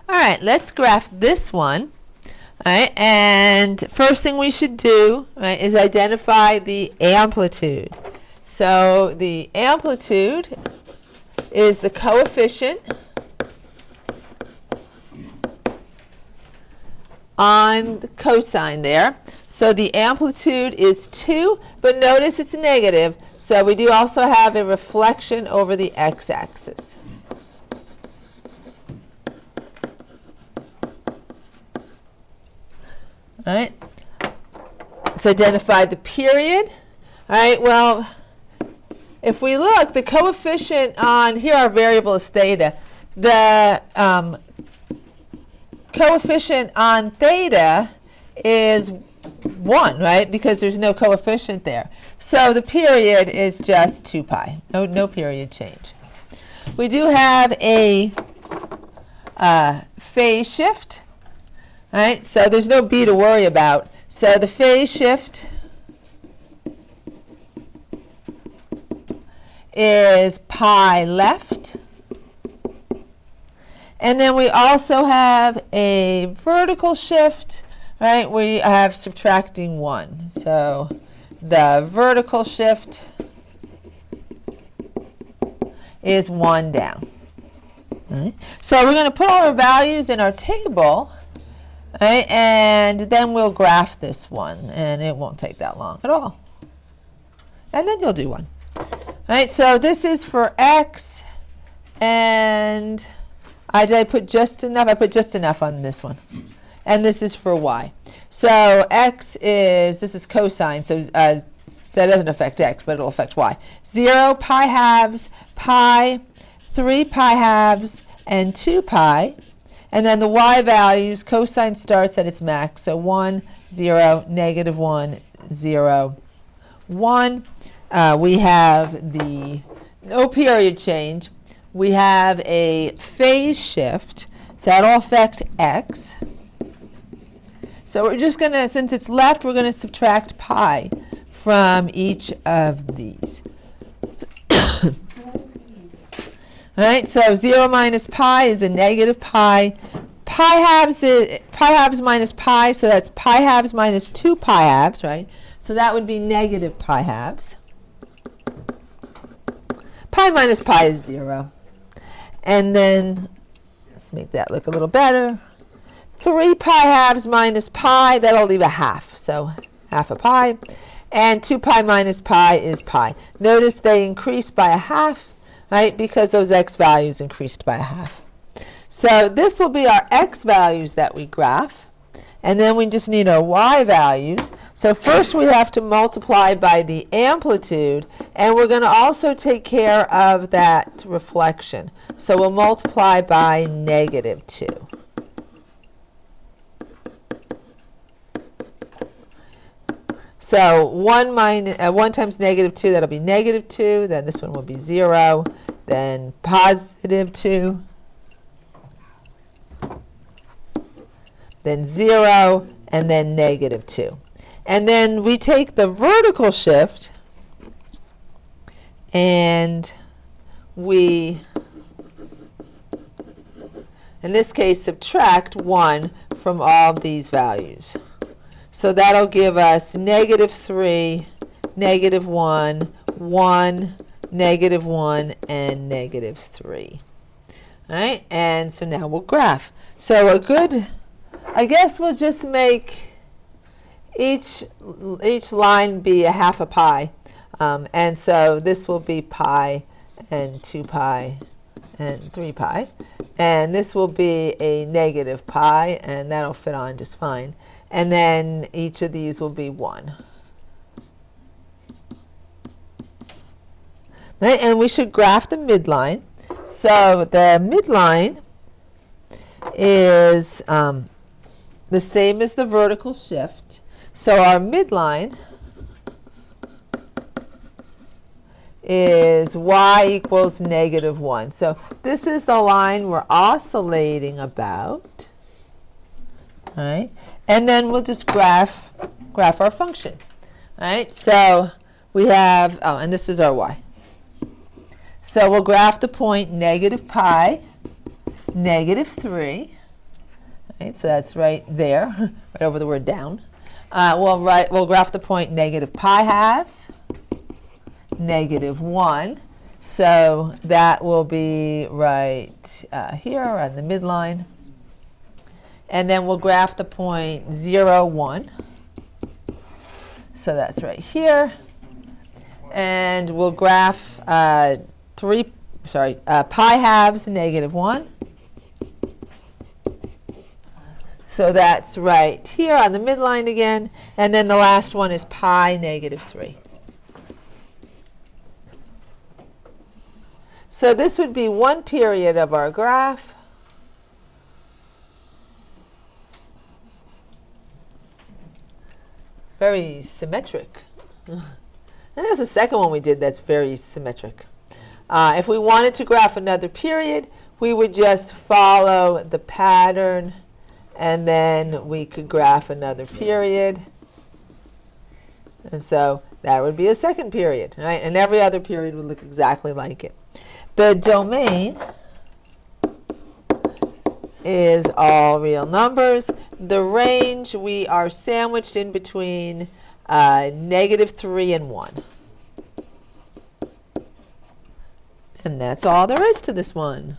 All right, let's graph this one. All right, and first thing we should do, right, is identify the amplitude. So the amplitude is the coefficient on the cosine there. So the amplitude is 2, but notice it's negative. So we do also have a reflection over the x-axis. All right. Let's identify the period. All right, well, if we look, the coefficient on, here our variable is theta. The coefficient on theta is 1, right? Because there's no coefficient there. So the period is just 2 pi. No period change. We do have a phase shift. All right, so there's no b to worry about. So the phase shift is pi left. And then we also have a vertical shift, right? We have subtracting 1. So the vertical shift is 1 down. All right. So we're going to put all our values in our table, right? And then we'll graph this one, and it won't take that long at all. And then you'll do one. All right, so this is for x, and did I put just enough? I put just enough on this one. And this is for y. So x is, this is cosine, so that doesn't affect x, but it'll affect y. 0, pi halves, pi, 3 pi halves, and 2 pi. And then the y values, cosine starts at its max, so 1, 0, negative 1, 0, 1. We have the no period change. We have a phase shift, so that'll affect x. So we're just going to, since it's left, we're going to subtract pi from each of these. All right, so 0 minus pi is a negative pi. Pi halves minus pi, so that's pi halves minus 2 pi halves, right? So that would be negative pi halves. Pi minus pi is 0. And then, let's make that look a little better. 3 pi halves minus pi, that'll leave a half, so half a pi. And 2 pi minus pi is pi. Notice they increase by a half, right, because those x values increased by a half. So this will be our x values that we graph. And then we just need our y values. So first we have to multiply by the amplitude, and we're going to also take care of that reflection. So we'll multiply by negative 2. So 1 times negative 2, that'll be negative 2. Then this one will be 0. Then positive 2. Then 0, and then negative 2. And then we take the vertical shift, and we, in this case, subtract 1 from all these values. So that'll give us negative 3, negative 1, 1, negative 1, and negative 3. All right, and so now we'll graph. So a good, I guess we'll just make each line be a half a pi. And so this will be pi and 2 pi and 3 pi. And this will be a negative pi, and that'll fit on just fine. And then each of these will be 1. Right? And we should graph the midline. So the midline is the same as the vertical shift. So our midline is y equals negative 1. So this is the line we're oscillating about. All right? And then we'll just graph our function. All right? So we have, oh, and this is our y. So we'll graph the point negative pi, negative 3. Right, so that's right there, right over the word down. We'll graph the point negative pi halves, negative 1. So that will be right here on the midline. And then we'll graph the point 0, 1. So that's right here. And we'll graph pi halves, negative 1. So that's right here on the midline again. And then the last one is pi, negative 3. So this would be one period of our graph. Very symmetric. And there's a second one we did that's very symmetric. If we wanted to graph another period, we would just follow the pattern, and then we could graph another period. And so that would be a second period, right? And every other period would look exactly like it. The domain is all real numbers. The range, we are sandwiched in between negative 3 and 1. And that's all there is to this one.